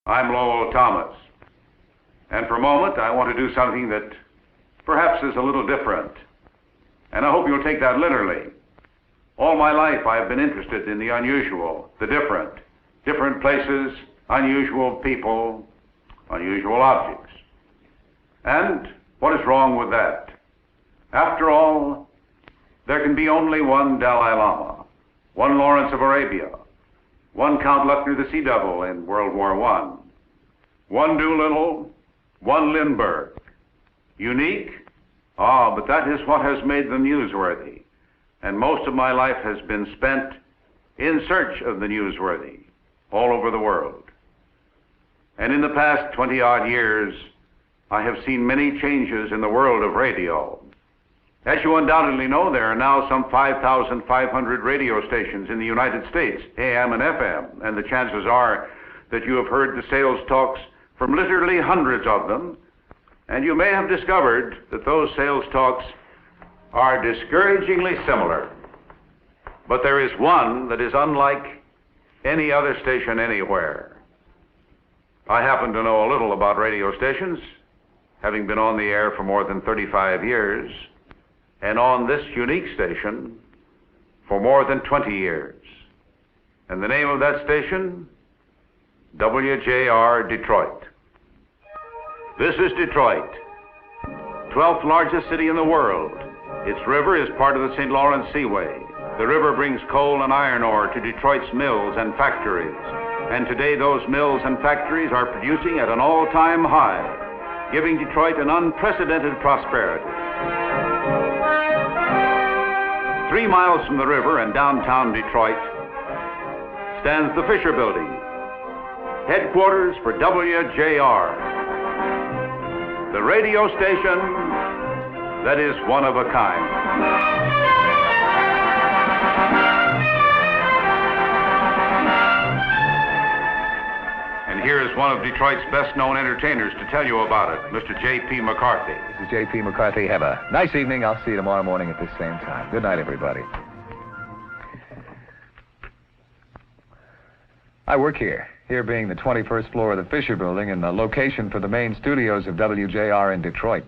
I'm Lowell Thomas, and for a moment I want to do something that perhaps is a little different, and I hope you'll take that literally. All my life I have been interested in the unusual, the different places, unusual people, unusual objects. And what is wrong with that? After all, there can be only one Dalai Lama, one Lawrence of Arabia, one Count Luckner the Sea Devil in World War I, one Doolittle, one Lindbergh. Unique? Ah, but that is what has made them newsworthy. And most of my life has been spent in search of the newsworthy all over the world. And in the past 20-odd years, I have seen many changes in the world of radio. As you undoubtedly know, there are now some 5,500 radio stations in the United States, AM and FM, and the chances are that you have heard the sales talks from literally hundreds of them, and you may have discovered that those sales talks are discouragingly similar. But there is one that is unlike any other station anywhere. I happen to know a little about radio stations, having been on the air for more than 35 years, and on this unique station for more than 20 years. And the name of that station? WJR Detroit. This is Detroit, 12th largest city in the world. Its river is part of the St. Lawrence Seaway. The river brings coal and iron ore to Detroit's mills and factories. And today those mills and factories are producing at an all-time high, giving Detroit an unprecedented prosperity. 3 miles from the river in downtown Detroit stands the Fisher Building, headquarters for WJR, the radio station that is one of a kind. And here is one of Detroit's best-known entertainers to tell you about it, Mr. J.P. McCarthy. This is J.P. McCarthy. Have a nice evening. I'll see you tomorrow morning at this same time. Good night, everybody. I work here being the 21st floor of the Fisher Building and the location for the main studios of WJR in Detroit.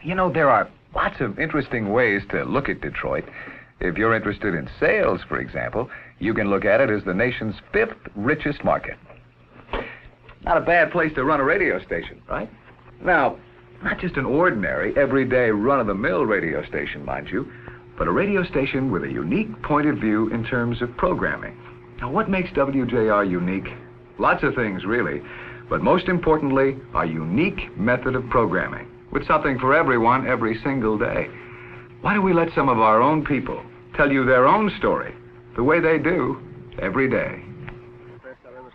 You know, there are lots of interesting ways to look at Detroit. If you're interested in sales, for example, you can look at it as the nation's 5th richest market. Not a bad place to run a radio station, right? Now, not just an ordinary, everyday, run-of-the-mill radio station, mind you, but a radio station with a unique point of view in terms of programming. Now, what makes WJR unique? Lots of things, really, but most importantly, our unique method of programming, with something for everyone every single day. Why don't we let some of our own people tell you their own story, the way they do every day?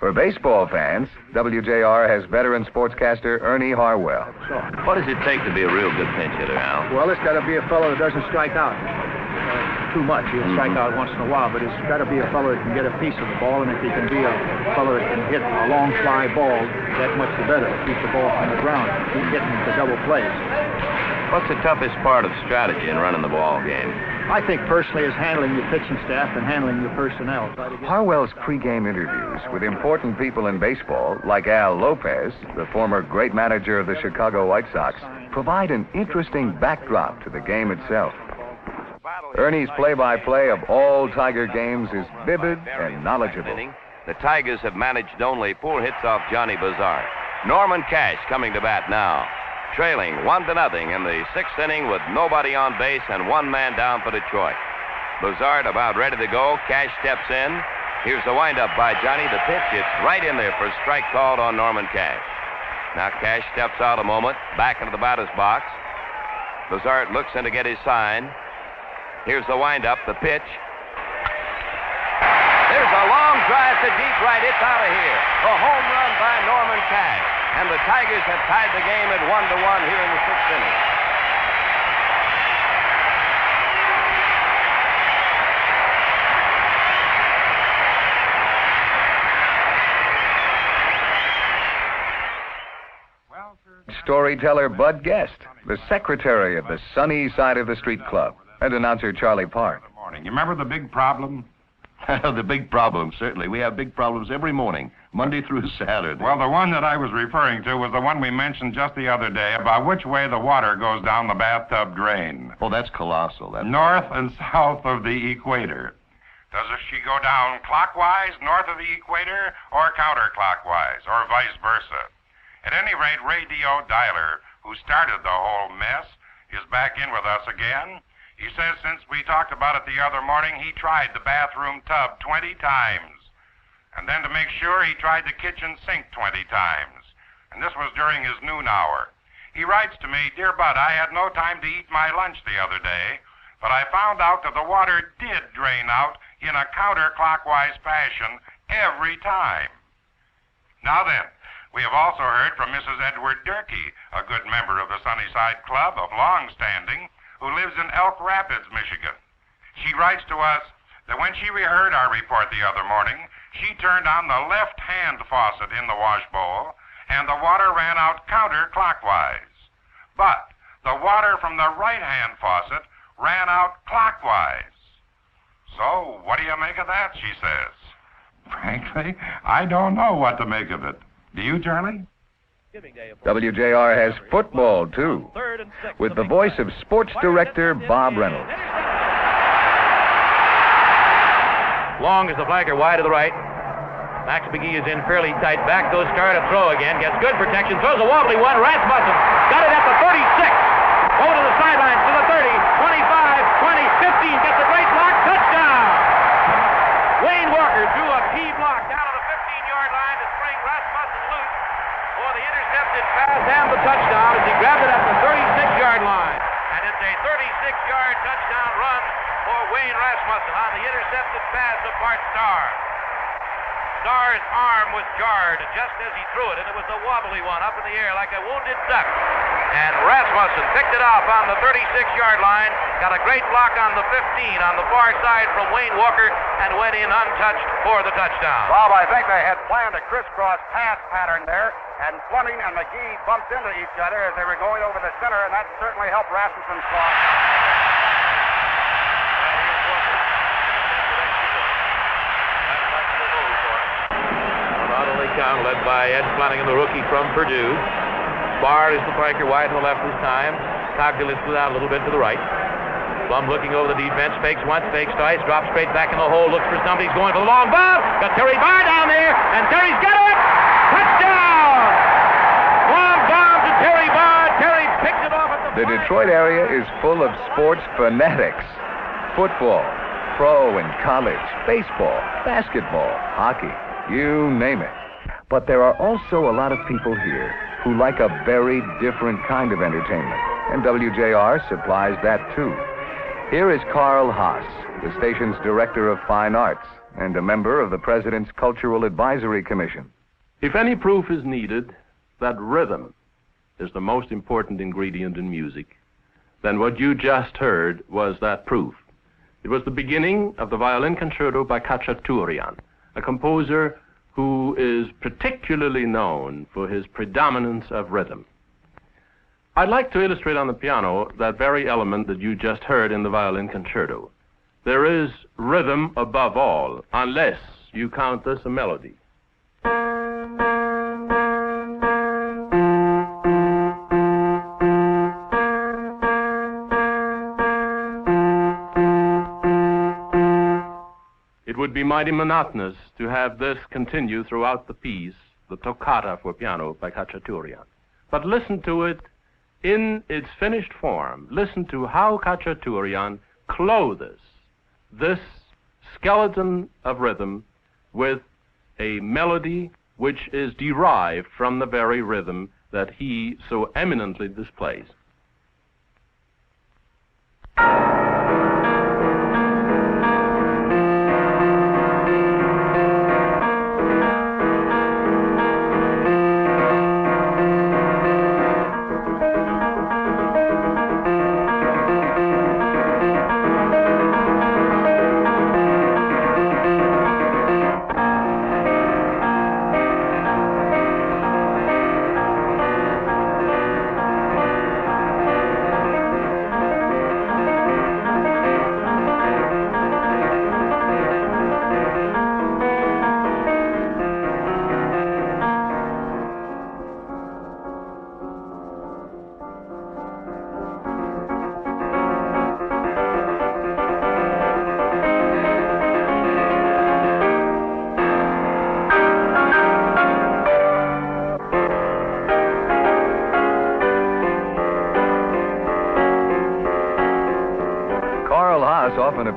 For baseball fans, WJR has veteran sportscaster Ernie Harwell. What does it take to be a real good pinch hitter, Al? Well, it's got to be a fellow that doesn't strike out too much. He'll strike out once in a while, but it's got to be a fellow that can get a piece of the ball, and if he can be a fellow that can hit a long fly ball, that much the better. Keep the ball on the ground, keep hitting the double plays. What's the toughest part of strategy in running the ball game? I think personally is handling your pitching staff and handling your personnel. Harwell's pregame interviews with important people in baseball, like Al Lopez, the former great manager of the Chicago White Sox, provide an interesting backdrop to the game itself. Ernie's play-by-play of all Tiger games is vivid and knowledgeable. The Tigers have managed only 4 hits off Johnny Bozart. Norman Cash coming to bat now, trailing 1-0 in the 6th inning with nobody on base and 1 man down for Detroit. Bozart about ready to go. Cash steps in. Here's the windup by Johnny. The pitch, it's right in there for a strike called on Norman Cash. Now Cash steps out a moment, back into the batter's box. Bozart looks in to get his sign. Here's the windup, the pitch. There's a long drive to deep right. It's out of here. A home run by Norman Cash. And the Tigers have tied the game at 1-1 here in the 6th inning. Storyteller Bud Guest, the secretary of the Sunny Side of the Street Club, and announcer Charlie Park. You remember the big problem? The big problems, certainly. We have big problems every morning, Monday through Saturday. Well, the one that I was referring to was the one we mentioned just the other day about which way the water goes down the bathtub drain. Oh, that's colossal. North and south of the equator. Does she go down clockwise, north of the equator, or counterclockwise, or vice versa? At any rate, Ray D.O. Dialer, who started the whole mess, is back in with us again. He says since we talked about it the other morning, he tried the bathroom tub 20 times. And then to make sure, he tried the kitchen sink 20 times. And this was during his noon hour. He writes to me, "Dear Bud, I had no time to eat my lunch the other day, but I found out that the water did drain out in a counterclockwise fashion every time." Now then, we have also heard from Mrs. Edward Durkee, a good member of the Sunnyside Club of long standing, who lives in Elk Rapids, Michigan. She writes to us that when she reheard our report the other morning, she turned on the left-hand faucet in the wash bowl, and the water ran out counterclockwise. But the water from the right-hand faucet ran out clockwise. So, what do you make of that, she says? Frankly, I don't know what to make of it. Do you, Charlie? WJR has football, too, with the voice of sports director Bob Reynolds. Long is the flanker, wide to the right. Max McGee is in fairly tight. Back goes Starr to throw again. Gets good protection. Throws a wobbly one. Rasmussen got it at the 36. Over to the sidelines to the 30. 25, 20, 15. Gets a great block. Touchdown! Wayne Walker drew a key block down to the 15-yard line to spring Rasmussen loose for the intercepted pass and the touchdown as he grabbed it at the 36-yard line. And it's a 36-yard touchdown run for Wayne Rasmussen on the intercepted pass of Bart Starr. Starr's arm was jarred just as he threw it, and it was a wobbly one up in the air like a wounded duck. And Rasmussen picked it off on the 36-yard line, got a great block on the 15 on the far side from Wayne Walker, and went in untouched for the touchdown. Bob, I think they had planned a crisscross pass pattern there, and Fleming and McGee bumped into each other as they were going over the center, and that certainly helped Rasmussen's block. Count led by Ed Flanagan, the rookie from Purdue. Barr is the flanker, wide to the left this time. Cogdill is split out a little bit to the right. Plum looking over the defense, fakes once, fakes twice, drops straight back in the hole, looks for somebody. He's going for the long ball. Got Terry Barr down there, and Terry's got it. Touchdown! Long bomb to Terry Barr. Terry picks it off at The Detroit area is full of sports fanatics. Football, pro and college, baseball, basketball, hockey, you name it. But there are also a lot of people here who like a very different kind of entertainment, and WJR supplies that too. Here is Carl Haas, the station's director of fine arts and a member of the President's Cultural Advisory Commission. If any proof is needed that rhythm is the most important ingredient in music, then what you just heard was that proof. It was the beginning of the violin concerto by Khachaturian, a composer who is particularly known for his predominance of rhythm. I'd like to illustrate on the piano that very element that you just heard in the violin concerto. There is rhythm above all, unless you count this a melody. It would be mighty monotonous to have this continue throughout the piece, the toccata for piano by Khachaturian. But listen to it in its finished form. Listen to how Khachaturian clothes this skeleton of rhythm with a melody which is derived from the very rhythm that he so eminently displays.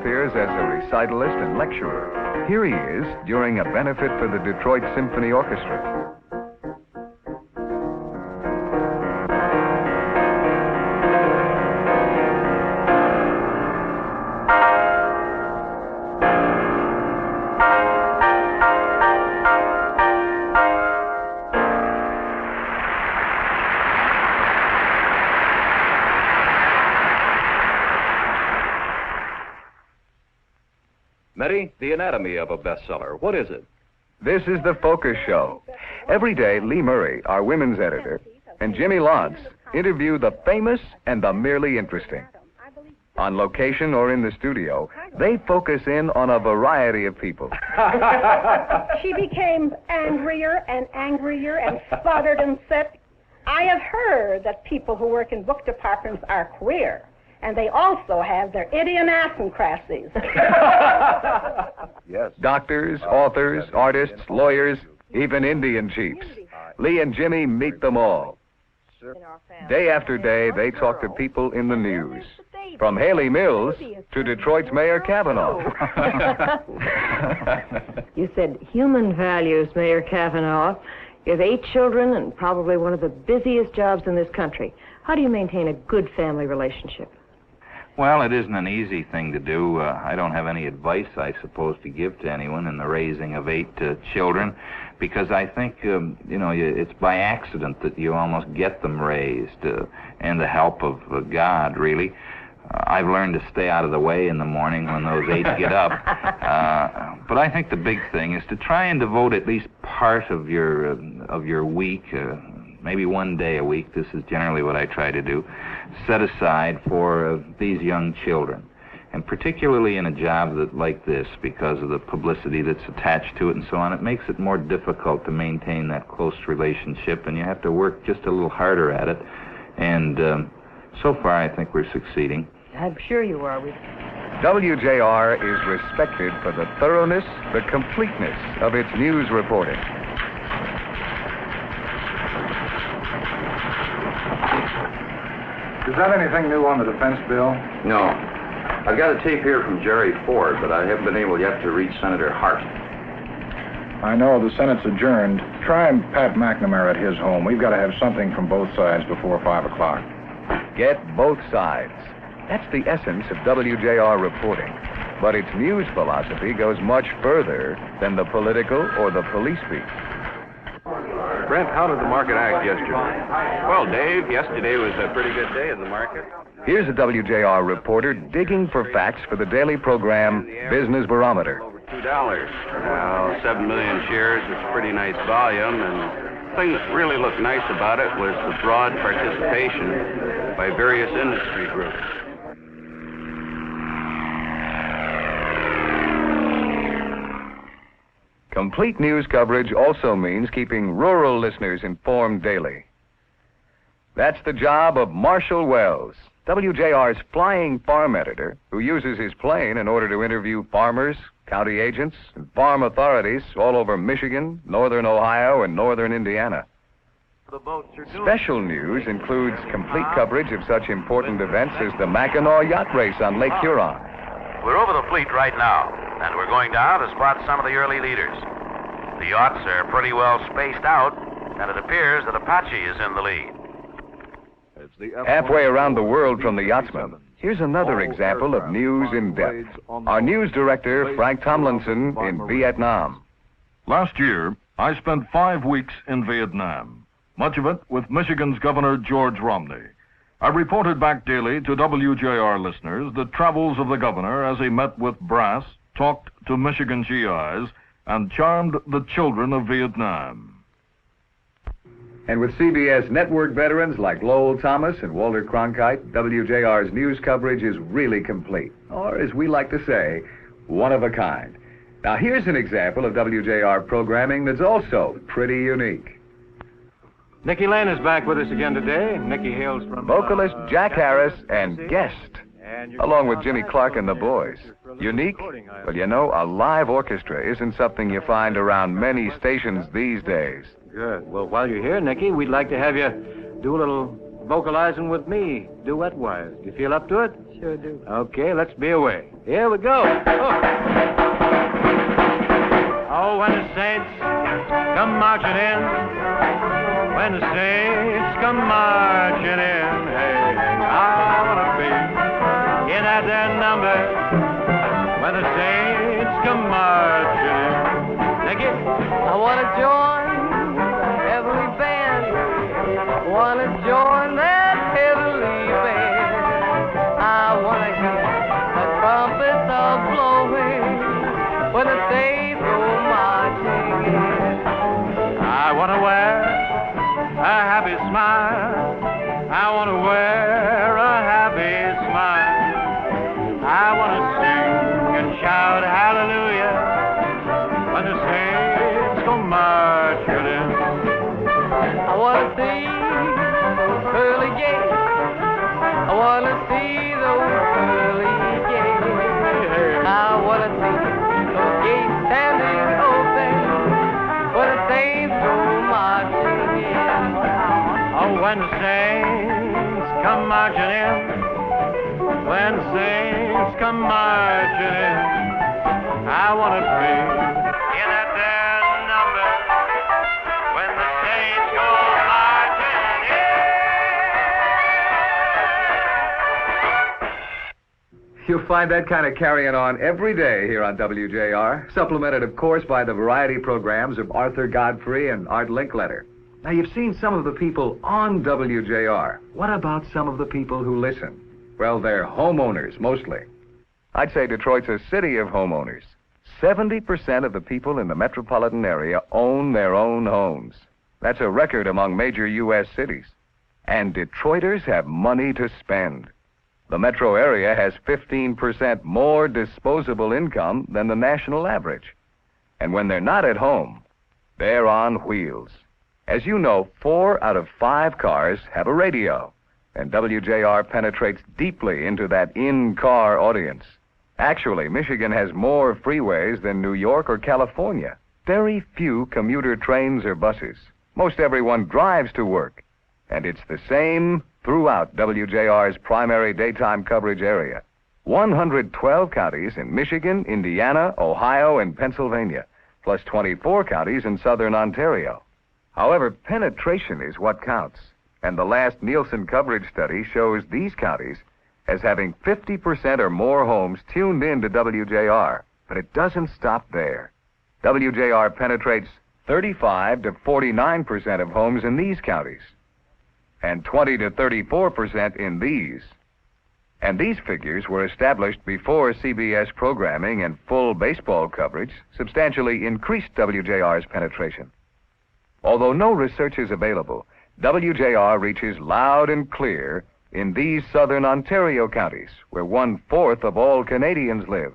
appears as a recitalist and lecturer. Here he is during a benefit for the Detroit Symphony Orchestra. Meddy, the anatomy of a bestseller. What is it? This is the Focus Show. Every day, Lee Murray, our women's editor, and Jimmy Lantz interview the famous and the merely interesting. On location or in the studio, they focus in on a variety of people. She became angrier and angrier and sputtered and said, I have heard that people who work in book departments are queer. And they also have their idiosyncrasies. Yes. Doctors, authors, artists, lawyers, even Indian chiefs. Lee and Jimmy meet them all. Day after day, they talk to people in the news. From Haley Mills to Detroit's Mayor Kavanaugh. You said human values, Mayor Kavanaugh. You have 8 children and probably one of the busiest jobs in this country. How do you maintain a good family relationship? Well, it isn't an easy thing to do. I don't have any advice, I suppose, to give to anyone in the raising of 8 children, because I think, it's by accident that you almost get them raised, and the help of God, really. I've learned to stay out of the way in the morning when those 8 get up. But I think the big thing is to try and devote at least part of your week, maybe one day a week, this is generally what I try to do, set aside for these young children. And particularly in a job like this, because of the publicity that's attached to it and so on, it makes it more difficult to maintain that close relationship, and you have to work just a little harder at it. And so far, I think we're succeeding. I'm sure you are. WJR is respected for the thoroughness, the completeness of its news reporting. Is that anything new on the defense bill? No. I've got a tape here from Jerry Ford, but I haven't been able yet to reach Senator Hart. I know the Senate's adjourned. Try and Pat McNamara at his home. We've got to have something from both sides before 5 o'clock. Get both sides. That's the essence of WJR reporting. But its news philosophy goes much further than the political or the police beat. Brent, how did the market act yesterday? Well, Dave, yesterday was a pretty good day in the market. Here's a WJR reporter digging for facts for the daily program Business Barometer. Over $2. Well, 7 million shares is a pretty nice volume, and the thing that really looked nice about it was the broad participation by various industry groups. Complete news coverage also means keeping rural listeners informed daily. That's the job of Marshall Wells, WJR's flying farm editor, who uses his plane in order to interview farmers, county agents, and farm authorities all over Michigan, northern Ohio, and northern Indiana. Special news includes complete coverage of such important events as the Mackinac Yacht Race on Lake Huron. We're over the fleet right now, and we're going down to spot some of the early leaders. The yachts are pretty well spaced out, and it appears that Apache is in the lead. Halfway around the world from the yachtsman, here's another example of news in depth. Our news director, Frank Tomlinson, in Vietnam. Last year, I spent 5 weeks in Vietnam, much of it with Michigan's Governor George Romney. I reported back daily to WJR listeners the travels of the governor as he met with brass, talked to Michigan GIs, and charmed the children of Vietnam. And with CBS network veterans like Lowell Thomas and Walter Cronkite, WJR's news coverage is really complete, or as we like to say, one of a kind. Now here's an example of WJR programming that's also pretty unique. Nikki Lane is back with us again today. Nikki hails from... Vocalist Jack Harris and guest, along with Jimmy Clark and the boys. Unique? Well, you know, a live orchestra isn't something you find around many stations these days. Good. Well, while you're here, Nikki, we'd like to have you do a little vocalizing with me, duet-wise. You feel up to it? Sure do. Okay, let's be away. Here we go. Oh, when the saints come marching in, when the saints come marching in, hey, I want to be in that there number when the saints come marching in. Thank you. I want to join the heavenly band. I want to join that heavenly band. I want to hear the trumpets are blowing when the saints go marching in. I want to wear a happy smile. I want to wear a happy smile. I want to sing and shout hallelujah when the saints go marching in. I want to see those pearly gates. I want to see those pearly gates. I want to see those gates standing open when the saints go marching in. Oh, when the saints come marching in, when the saints come marching in, I want to be in that there number when the saints go marching in. You'll find that kind of carrying on every day here on WJR, supplemented, of course, by the variety programs of Arthur Godfrey and Art Linkletter. Now, you've seen some of the people on WJR. What about some of the people who listen? Well, they're homeowners, mostly. I'd say Detroit's a city of homeowners. 70% of the people in the metropolitan area own their own homes. That's a record among major U.S. cities. And Detroiters have money to spend. The metro area has 15% more disposable income than the national average. And when they're not at home, they're on wheels. As you know, 4 out of 5 cars have a radio, and WJR penetrates deeply into that in-car audience. Actually, Michigan has more freeways than New York or California. Very few commuter trains or buses. Most everyone drives to work, and it's the same throughout WJR's primary daytime coverage area. 112 counties in Michigan, Indiana, Ohio, and Pennsylvania, plus 24 counties in southern Ontario. However, penetration is what counts, and the last Nielsen coverage study shows these counties as having 50% or more homes tuned in to WJR, but it doesn't stop there. WJR penetrates 35 to 49% of homes in these counties, and 20 to 34% in these. And these figures were established before CBS programming and full baseball coverage substantially increased WJR's penetration. Although no research is available, WJR reaches loud and clear in these southern Ontario counties, where 1/4 of all Canadians live.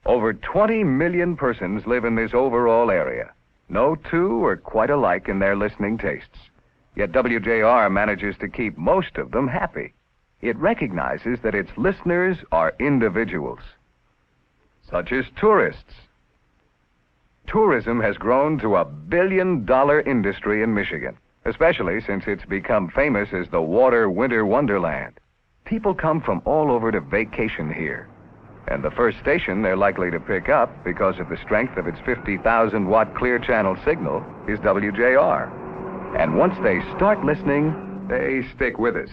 Over 20 million persons live in this overall area. No two are quite alike in their listening tastes. Yet WJR manages to keep most of them happy. It recognizes that its listeners are individuals, such as tourists. Tourism has grown to a billion-dollar industry in Michigan, especially since it's become famous as the water winter wonderland. People come from all over to vacation here. And the first station they're likely to pick up, because of the strength of its 50,000-watt clear channel signal, is WJR. And once they start listening, they stick with us.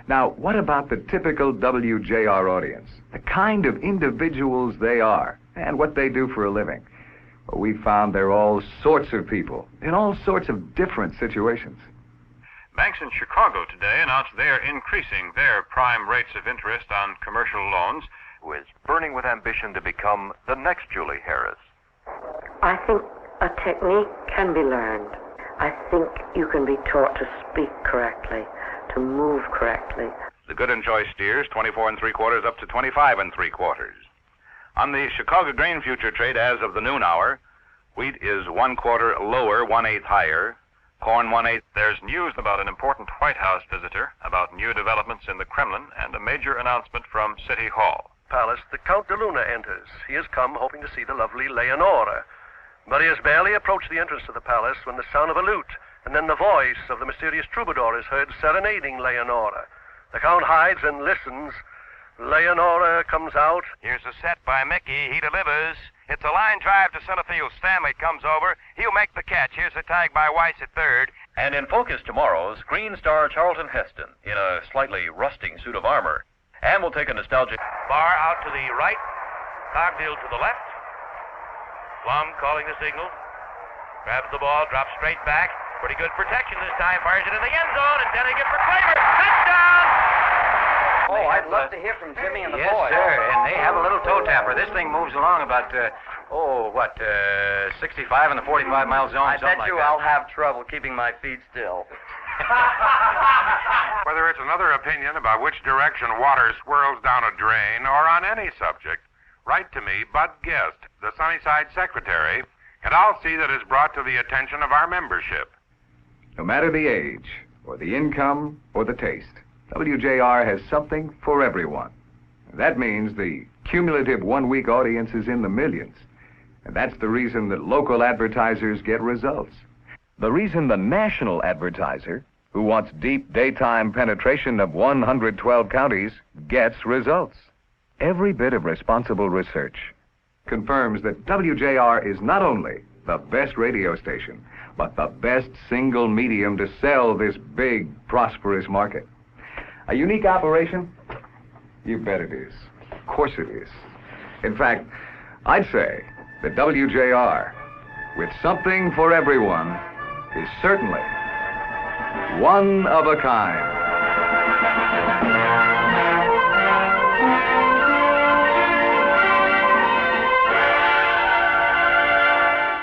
Now, what about the typical WJR audience? The kind of individuals they are, and what they do for a living. Well, we found they're all sorts of people, in all sorts of different situations. Banks in Chicago today announced they're increasing their prime rates of interest on commercial loans. Who is burning with ambition to become the next Julie Harris. I think a technique can be learned. I think you can be taught to speak correctly, to move correctly. The Good and Choice steers 24 3/4 up to 25 3/4. On the Chicago grain future trade as of the noon hour, wheat is 1/4 lower, 1/8 higher. Corn 1/8. There's news about an important White House visitor, about new developments in the Kremlin, and a major announcement from City Hall. Palace, the Count de Luna enters. He has come hoping to see the lovely Leonora. But he has barely approached the entrance to the palace when the sound of a lute And then the voice of the mysterious troubadour is heard serenading Leonora. The Count hides and listens. Leonora comes out. Here's a set by Mickey. He delivers. It's a line drive to center field. Stanley comes over. He'll make the catch. Here's a tag by Weiss at third. And in focus tomorrow, screen star Charlton Heston in a slightly rusting suit of armor. And we'll take a nostalgic... Barr out to the right. Cogdill to the left. Plum calling the signal. Grabs the ball, drops straight back. Pretty good protection this time. Fires it in the end zone. Intending it for Kramer. Touchdown! Oh, I'd love to hear from Jimmy and the yes, boys. Yes, sir, and they have a little toe tapper. This thing moves along about, 65 in the 45 mile zone, I something bet like you that. I'll have trouble keeping my feet still. Whether it's another opinion about which direction water swirls down a drain or on any subject, write to me, Bud Guest, the Sunnyside secretary, and I'll see that it's brought to the attention of our membership. No matter the age, or the income, or the taste, WJR has something for everyone. That means the cumulative one-week audience is in the millions. And that's the reason that local advertisers get results. The reason the national advertiser, who wants deep daytime penetration of 112 counties, gets results. Every bit of responsible research confirms that WJR is not only the best radio station, but the best single medium to sell this big, prosperous market. A unique operation? You bet it is. Of course it is. In fact, I'd say that WJR, with something for everyone, is certainly one of a kind.